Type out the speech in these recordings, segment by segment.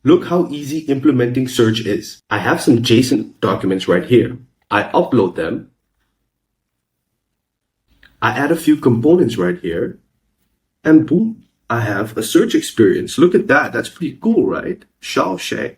Look how easy implementing search is. I have some JSON documents right here. I upload them. I add a few components right here, and boom, I have a search experience. Look at that. That's pretty cool, right? Shawshank.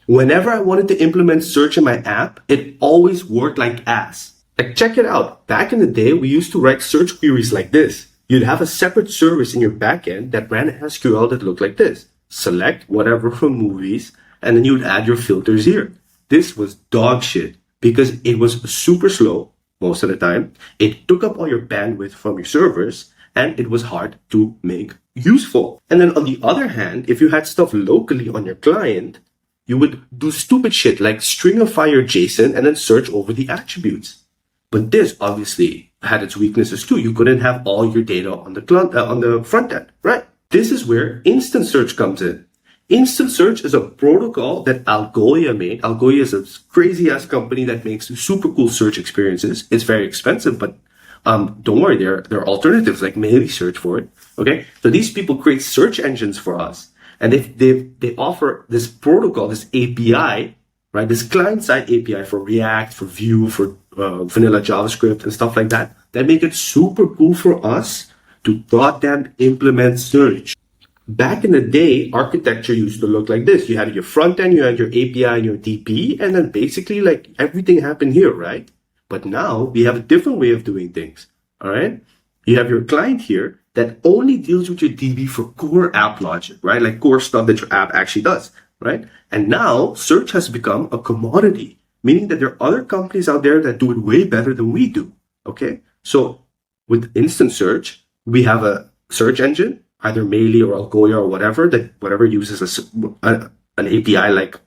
Whenever I wanted to implement search in my app, it always worked like ass. Like, check it out. Back in the day, we used to write search queries like this. You'd have a separate service in your backend that ran SQL that looked like this. Select whatever from movies, and then you'd add your filters here. This was dog shit because it was super slow most of the time. It took up all your bandwidth from your servers, and it was hard to make useful. And then on the other hand, if you had stuff locally on your client, you would do stupid shit like stringify your JSON and then search over the attributes. But this obviously had its weaknesses too. You couldn't have all your data on the front end, right? This is where instant search comes in. Instant search is a protocol that Algolia made. Algolia is a crazy ass company that makes super cool search experiences. It's very expensive, but don't worry, there are alternatives like Meilisearch for it. Okay, so these people create search engines for us, and they offer this protocol, this API, right? This client-side API for React, for Vue, for vanilla JavaScript and stuff like that. That make it super cool for us to goddamn implement search. Back in the day, architecture used to look like this. You had your front end, you had your API and your DP, and then basically like everything happened here, right? But now we have a different way of doing things, all right? You have your client here that only deals with your DB for core app logic, right? Like core stuff that your app actually does, right? And now search has become a commodity, meaning that there are other companies out there that do it way better than we do, okay? So with instant search, we have a search engine, either Meili or Algolia or whatever uses an API like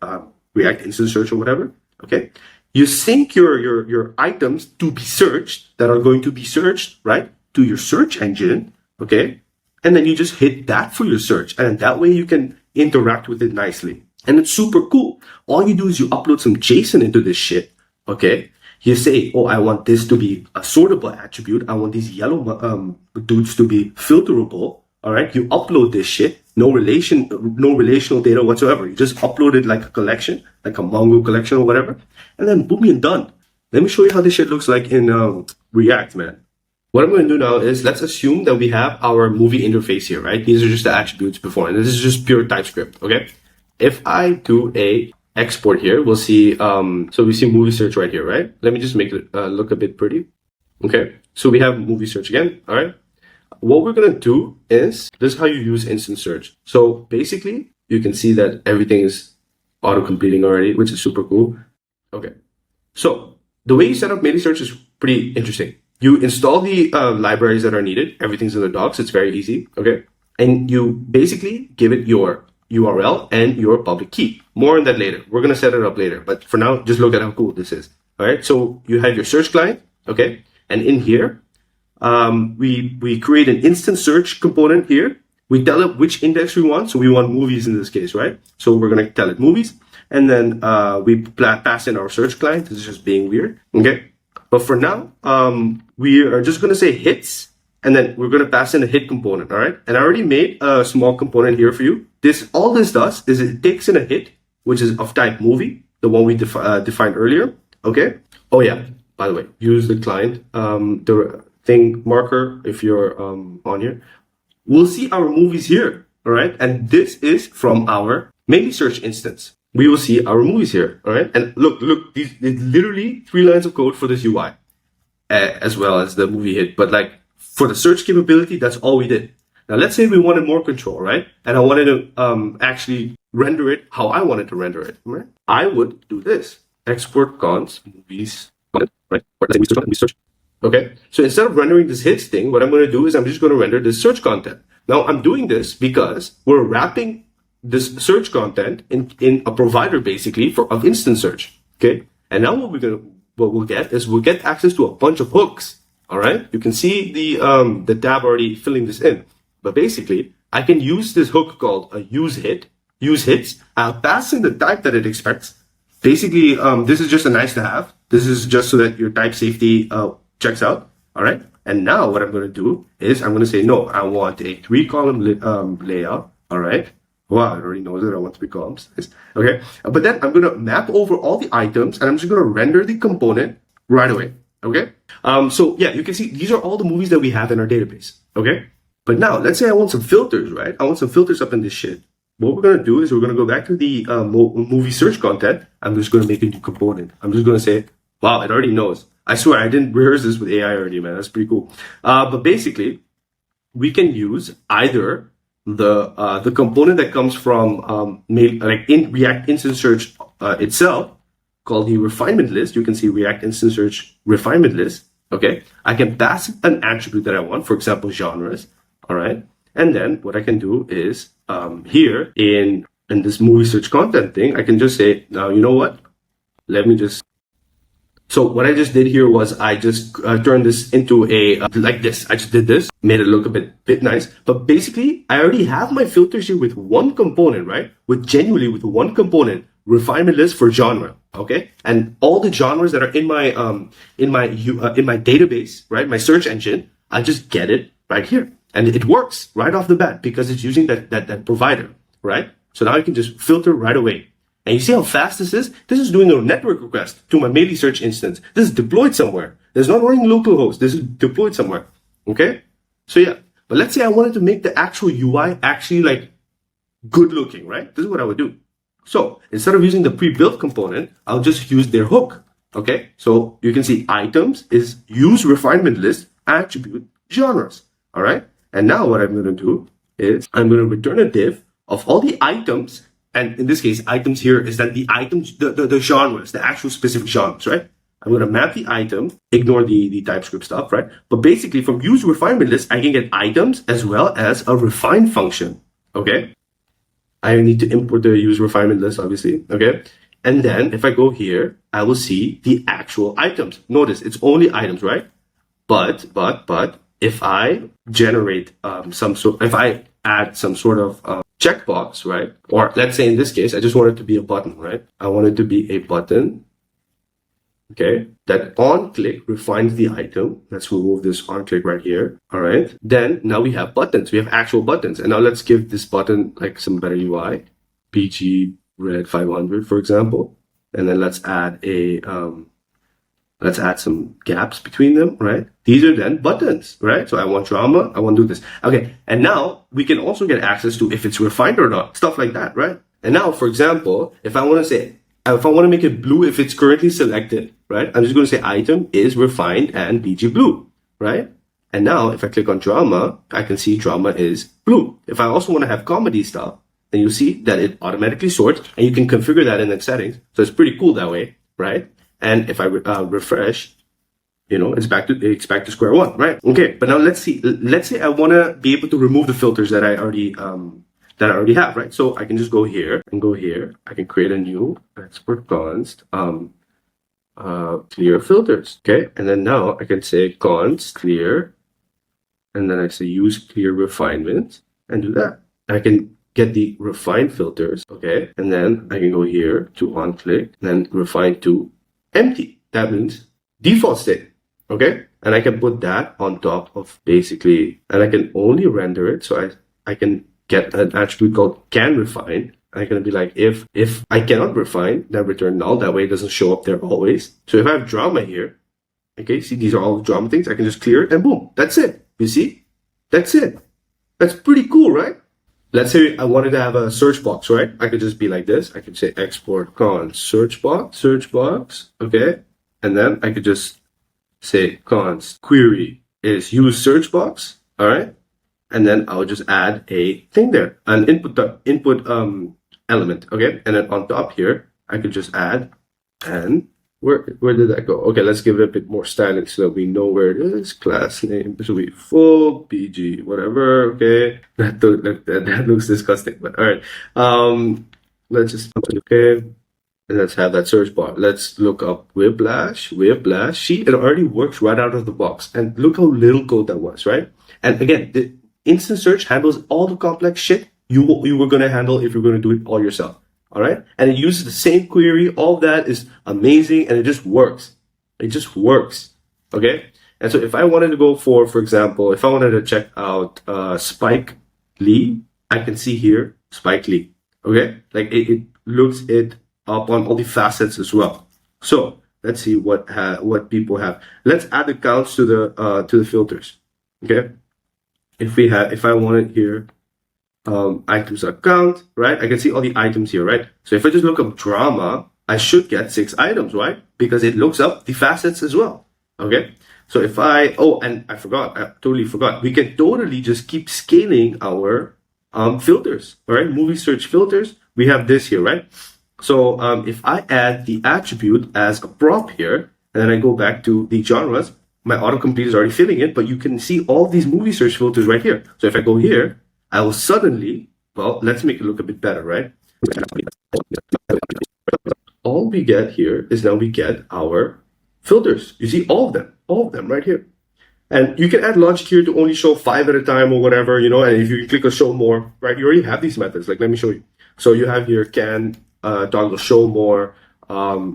React Instant Search or whatever. Okay, you sync your items to be searched that are going to be searched right to your search engine. Okay, and then you just hit that for your search, and that way you can interact with it nicely. And it's super cool. All you do is you upload some JSON into this shit. Okay. You say, oh, I want this to be a sortable attribute. I want these yellow dudes to be filterable. All right. You upload this shit. No relational data whatsoever. You just upload it like a collection, like a Mongo collection or whatever. And then boom, you're done. Let me show you how this shit looks like in React, man. What I'm going to do now is let's assume that we have our movie interface here, right? These are just the attributes before. And this is just pure TypeScript. Okay. If I do a export here, we'll see, so we see movie search right here, right? Let me just make it look a bit pretty. Okay, so we have movie search again, all right? What we're gonna do is, this is how you use instant search. So basically, you can see that everything is auto-completing already, which is super cool. Okay, so the way you set up Meilisearch is pretty interesting. You install the libraries that are needed, everything's in the docs, it's very easy, okay? And you basically give it your URL and your public key. More on that later. We're going to set it up later. But for now, just look at how cool this is. All right. So you have your search client. Okay. And in here, we create an instant search component here. We tell it which index we want. So we want movies in this case, right? So we're going to tell it movies. And then we pass in our search client. This is just being weird. Okay. But for now, we are just going to say hits. And then we're going to pass in a hit component, all right? And I already made a small component here for you. All this does is it takes in a hit, which is of type movie, the one we defined earlier, okay? Oh yeah, by the way, use the client, the thing marker if you're on here. We'll see our movies here, all right? And this is from our Meilisearch instance. We will see our movies here, all right? And look, it's literally 3 lines of code for this UI, as well as the movie hit, but like, for the search capability, that's all we did. Now, let's say we wanted more control, right? And I wanted to actually render it how I wanted to render it, right? I would do this. Export cons, movies, right? Or let's say we search. Okay. So instead of rendering this hits thing, what I'm going to do is I'm just going to render this search content. Now, I'm doing this because we're wrapping this search content in a provider, basically, of instant search. Okay. And now what we'll get is we'll get access to a bunch of hooks. All right, you can see the tab already filling this in. But basically, I can use this hook called a use hits. I'll pass in the type that it expects. Basically, this is just a nice to have. This is just so that your type safety checks out. All right. And now what I'm going to do is I'm going to say, no, I want a 3-column layout. All right. Wow, it already knows that I want to be comps. Okay. But then I'm going to map over all the items and I'm just going to render the component right away. Okay. So yeah, you can see these are all the movies that we have in our database. Okay. But now let's say I want some filters, right? I want some filters up in this shit. What we're going to do is we're going to go back to the movie search content. I'm just going to make a new component. I'm just going to say, wow, it already knows. I swear I didn't rehearse this with AI already, man. That's pretty cool. But basically, we can use either the component that comes from like in React Instant Search itself, called the refinement list. You can see React Instant Search refinement list. Okay, I can pass an attribute that I want, for example, genres. All right, and then what I can do is here in this movie search content thing, I can just say, now you know what? Let me just. So what I just did here was I just turned this into a like this. I just did this, made it look a bit nice. But basically, I already have my filters here with one component, right? With one component, refinement list for genre. Okay, and all the genres that are in my database, right? My search engine, I just get it right here, and it works right off the bat because it's using that provider, right? So now I can just filter right away. And you see how fast this is? This is doing a network request to my Melee search instance. This is deployed somewhere. There's not running localhost. This is deployed somewhere. Okay? So yeah. But let's say I wanted to make the actual UI actually like good looking, right? This is what I would do. So instead of using the pre-built component, I'll just use their hook. Okay? So you can see items is use refinement list attribute genres. All right? And now what I'm going to do is I'm going to return a div of all the items. And in this case, items here is that the items, the genres, the actual specific genres, right? I'm going to map the item, ignore the TypeScript stuff, right? But basically from use refinement list, I can get items as well as a refine function, okay? I need to import the use refinement list, obviously, okay? And then if I go here, I will see the actual items. Notice it's only items, right? But if I generate if I add some sort of checkbox, right? Or let's say in this case, I just want it to be a button, right? I want it to be a button, okay? That on click refines the item. Let's remove this on click right here, all right? Then now we have buttons. We have actual buttons. And now let's give this button like some better UI, PG Red 500, for example. And then let's add some gaps between them, right? These are then buttons, right? So I want drama, I want to do this. Okay, and now we can also get access to if it's refined or not, stuff like that, right? And now, for example, if I want to make it blue if it's currently selected, right? I'm just going to say item is refined and BG blue, right? And now if I click on drama, I can see drama is blue. If I also want to have comedy stuff, then you see that it automatically sorts and you can configure that in the settings. So it's pretty cool that way, right? And if I refresh, you know, it's back to square one, right? Okay, but now let's see. Let's say I want to be able to remove the filters that I already have, right? So I can just go here and go here. I can create a new export const clear filters, okay? And then now I can say const clear, and then I say use clear refinement and do that. I can get the refine filters, okay? And then I can go here to on click, and then refine to empty. That means default state, okay? And I can put that on top of basically, and I can only render it. So I can get an attribute called can refine. And I'm going to be like, if I cannot refine, then return null. That way it doesn't show up there always. So if I have drama here, okay, see, these are all the drama things. I can just clear it and boom, that's it. You see? That's it. That's pretty cool, right? Let's say I wanted to have a search box, right? I could just be like this. I could say export const search box, okay? And then I could just say const query is use search box, all right? And then I'll just add a thing there, an input element, okay? And then on top here, I could just add, and where did that go? Okay, let's give it a bit more styling so that we know where it is. Class name, this will be full, PG, whatever, okay? That looks disgusting, but all right. Let's just, okay, and let's have that search bar. Let's look up Whiplash. See, it already works right out of the box. And look how little code that was, right? And again, the instant search handles all the complex shit you were going to handle if you're going to do it all yourself. All right. And it uses the same query. All that is amazing. And it just works. It just works. Okay. And so if I wanted to go for example, if I wanted to check out Spike Lee I can see here Spike Lee. Okay, like it looks it up on all the facets as well. So let's see what people have. Let's add the counts to the filters. Okay, if I want it here, items account, right? I can see all the items here, right? So if I just look up drama, I should get 6 items, right? Because it looks up the facets as well. Okay. So if I totally forgot. We can totally just keep scaling our filters, all right? Movie search filters. We have this here, right? So if I add the attribute as a prop here, and then I go back to the genres, my autocomplete is already filling it, but you can see all these movie search filters right here. So if I go here, I will suddenly, well, let's make it look a bit better, right? All we get here is now we get our filters. You see all of them right here. And you can add logic here to only show 5 at a time or whatever, you know, and if you click on show more, right, you already have these methods. Like, let me show you. So you have here can toggle show more,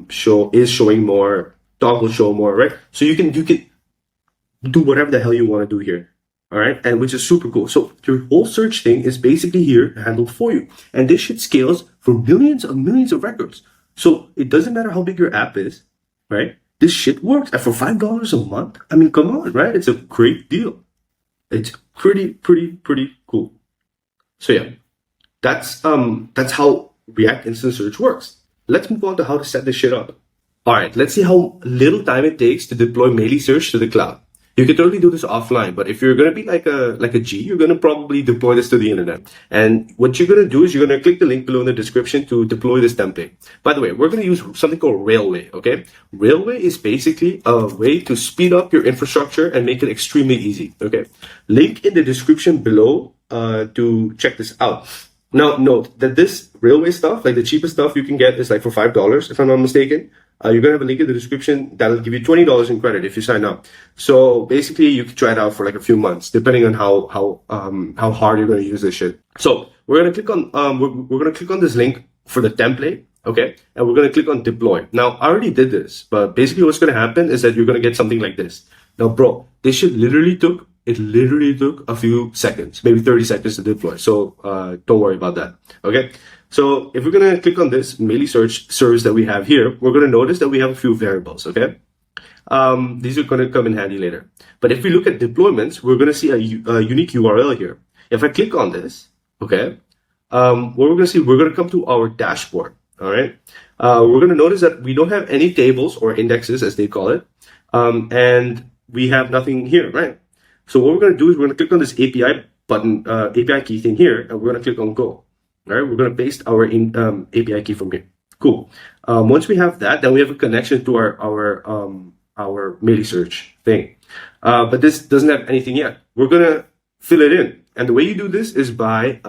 show is showing more, toggle show more, right? So you can do whatever the hell you want to do here. All right, and which is super cool. So your whole search thing is basically here handled for you. And this shit scales for millions of records. So it doesn't matter how big your app is, right? This shit works. And for $5 a month, I mean, come on, right? It's a great deal. It's pretty cool. So yeah, that's how React Instant Search works. Let's move on to how to set this shit up. All right, let's see how little time it takes to deploy Melee Search to the cloud. You can totally do this offline, but if you're going to be like a G, you're going to probably deploy this to the internet. And what you're going to do is you're going to click the link below in the description to deploy this template. By the way, we're going to use something called Railway, okay? Railway is basically a way to speed up your infrastructure and make it extremely easy, okay? Link in the description below to check this out. Now, note that this Railway stuff, like the cheapest stuff you can get is like for $5, if I'm not mistaken. You're going to have a link in the description that'll give you $20 in credit if you sign up. So basically you can try it out for like a few months, depending on how hard you're going to use this shit. So we're going to click on, we're going to click on this link for the template. Okay. And we're going to click on deploy. Now I already did this, but basically what's going to happen is that you're going to get something like this. Now, bro, this shit literally took a few seconds, maybe 30 seconds to deploy. So, don't worry about that. Okay. So if we're going to click on this Melee Search service that we have here, we're going to notice that we have a few variables, okay? These are going to come in handy later. But if we look at deployments, we're going to see a unique URL here. If I click on this, okay, what we're going to see, we're going to come to our dashboard, all right? We're going to notice that we don't have any tables or indexes, as they call it, and we have nothing here, right? So what we're going to do is we're going to click on this API button, API key thing here, and we're going to click on go. All right, we're going to paste our API key from here. Cool. Once we have that, then we have a connection to our Melee Search thing. But this doesn't have anything yet. We're going to fill it in. And the way you do this is by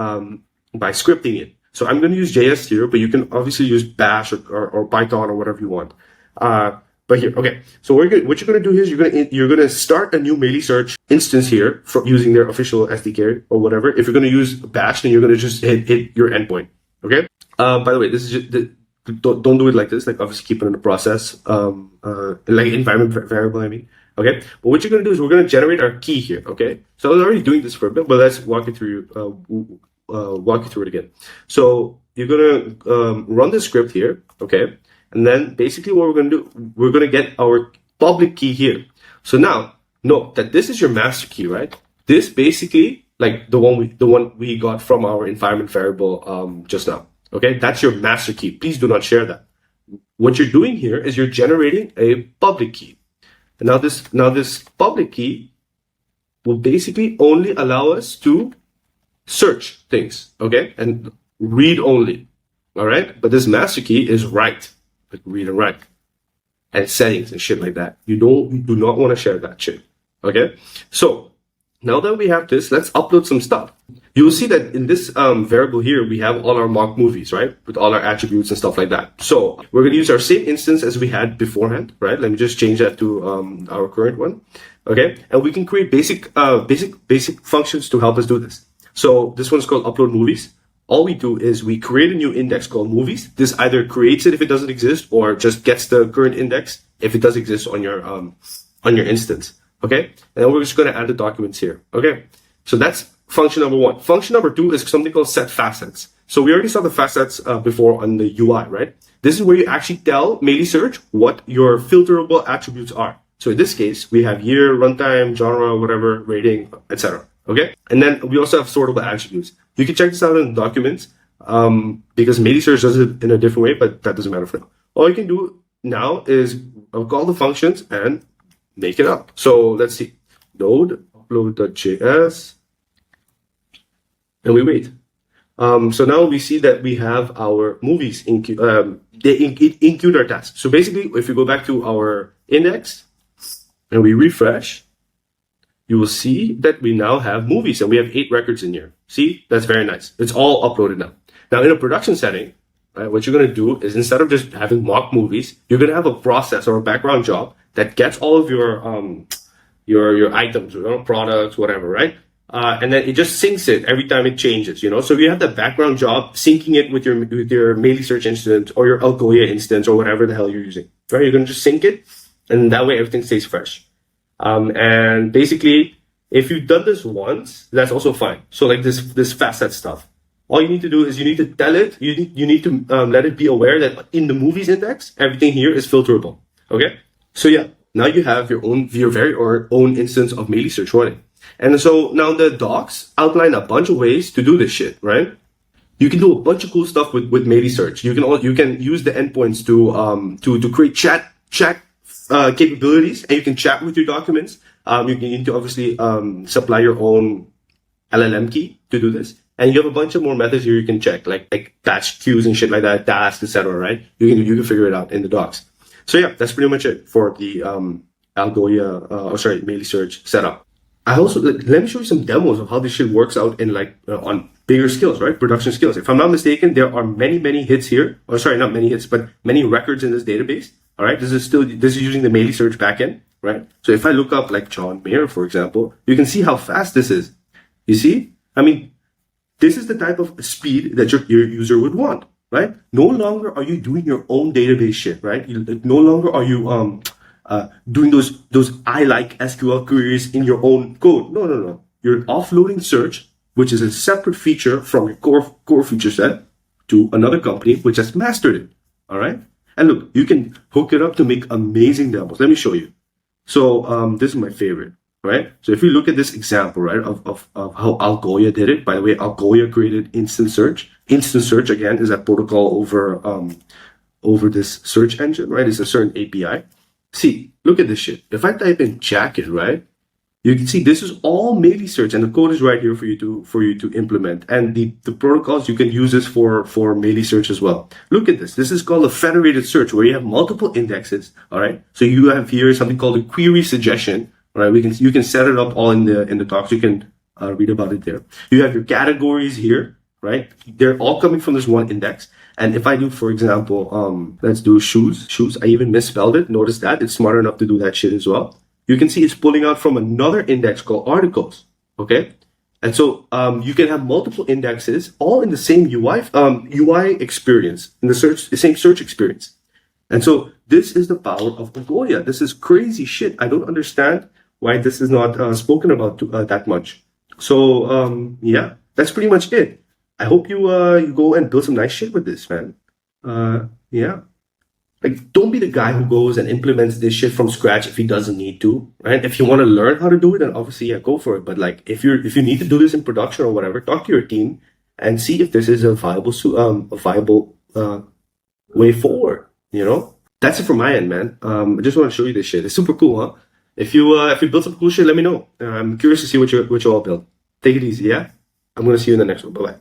scripting it. So I'm going to use JS here, but you can obviously use Bash or Python or whatever you want. But here, okay. So what you're going to do is you're going to start a new Melee Search instance here from using their official SDK or whatever. If you're going to use Bash, then you're going to just hit your endpoint. Okay. By the way, this is just, don't do it like this. Like obviously keep it in the process. Like environment variable, I mean. Okay. But what you're going to do is we're going to generate our key here. Okay. So I was already doing this for a bit, but let's walk you through it again. So you're going to run the script here. Okay. And then basically what we're going to do, we're going to get our public key here. So now note that this is your master key, right? This basically like the one we got from our environment variable, just now. Okay. That's your master key. Please do not share that. What you're doing here is you're generating a public key. And now this public key will basically only allow us to search things. Okay. And read only. All right. But this master key is write. Like read and write and settings and shit like that. You do not want to share that shit. Okay. So now that we have this, let's upload some stuff. You will see that in this variable here, we have all our mock movies, right? With all our attributes and stuff like that. So we're going to use our same instance as we had beforehand, right? Let me just change that to our current one. Okay. And we can create basic functions to help us do this. So this one's called upload movies. All we do is we create a new index called movies. This either creates it if it doesn't exist or just gets the current index if it does exist on your instance. Okay. And then we're just going to add the documents here. Okay. So that's function number one. Function number two is something called set facets. So we already saw the facets before on the UI, right? This is where you actually tell Melee Search what your filterable attributes are. So in this case, we have year, runtime, genre, whatever, rating, etc. Okay? And then we also have sortable attributes. You can check this out in the documents because Melee Search does it in a different way, but that doesn't matter for now. All you can do now is call the functions and make it up. So let's see. Node, upload.js, and we wait. So now we see that we have our movies they include our tasks. So basically, if we go back to our index and we refresh, you will see that we now have movies and we have 8 records in here. See, that's very nice. It's all uploaded now. Now in a production setting, right, what you're going to do is instead of just having mock movies, you're going to have a process or a background job that gets all of your items, products, whatever, right? And then it just syncs it every time it changes, So you have that background job syncing it with your Melee Search instance or your Algolia instance or whatever the hell you're using, right? You're going to just sync it, and that way everything stays fresh. And basically, if you've done this once, that's also fine. So like this facet stuff, all you need to do is you need to tell it, you need to let it be aware that in the movies index, everything here is filterable. Okay? So yeah, now you have your very own instance of Melee Search running. And so now the docs outline a bunch of ways to do this shit, right? You can do a bunch of cool stuff with Melee Search. You can use the endpoints to create chat capabilities, and you can chat with your documents. You need to obviously supply your own LLM key to do this. And you have a bunch of more methods here you can check, like batch queues and shit like that, tasks, etc. Right? You can figure it out in the docs. So yeah, that's pretty much it for the Algolia, Melee Search setup. Let me show you some demos of how this shit works out in on bigger skills, right? Production skills. If I'm not mistaken, there are many hits here. Or sorry, not many hits, but many records in this database. All right, this is using the Melee Search backend, right? So if I look up like John Mayer, for example, you can see how fast this is. You see? I mean, this is the type of speed that your user would want, right? No longer are you doing your own database shit, right? No longer are you doing those I like SQL queries in your own code. No. You're offloading search, which is a separate feature from your core feature set, to another company which has mastered it. All right. And look, you can hook it up to make amazing demos. Let me show you. So this is my favorite, right? So if you look at this example, right, of how Algolia did it. By the way, Algolia created instant search. Instant search, again, is a protocol over this search engine, right? It's a certain API. See, look at this shit. If I type in jacket, right, you can see this is all Melee Search, and the code is right here for you to implement. And the protocols, you can use this for Melee Search as well. Look at this. This is called a federated search, where you have multiple indexes. All right. So you have here something called a query suggestion. All right. You can set it up all in the docs. You can read about it there. You have your categories here, right? They're all coming from this one index. And if I do, for example, let's do shoes. I even misspelled it. Notice that. It's smart enough to do that shit as well. You can see it's pulling out from another index called articles. Okay. And so, you can have multiple indexes all in the same UI experience, in the same search experience. And so this is the power of Algolia. This is crazy shit. I don't understand why this is not spoken about that much. So, yeah, that's pretty much it. I hope you go and build some nice shit with this, man. Yeah. Like, don't be the guy who goes and implements this shit from scratch if he doesn't need to, right? If you want to learn how to do it, then obviously, yeah, go for it. But like, if you need to do this in production or whatever, talk to your team and see if this is a viable way forward. That's it from my end, man. I just want to show you this shit. It's super cool, huh? If you build some cool shit, let me know. I'm curious to see what you all build. Take it easy, yeah? I'm gonna see you in the next one. Bye bye.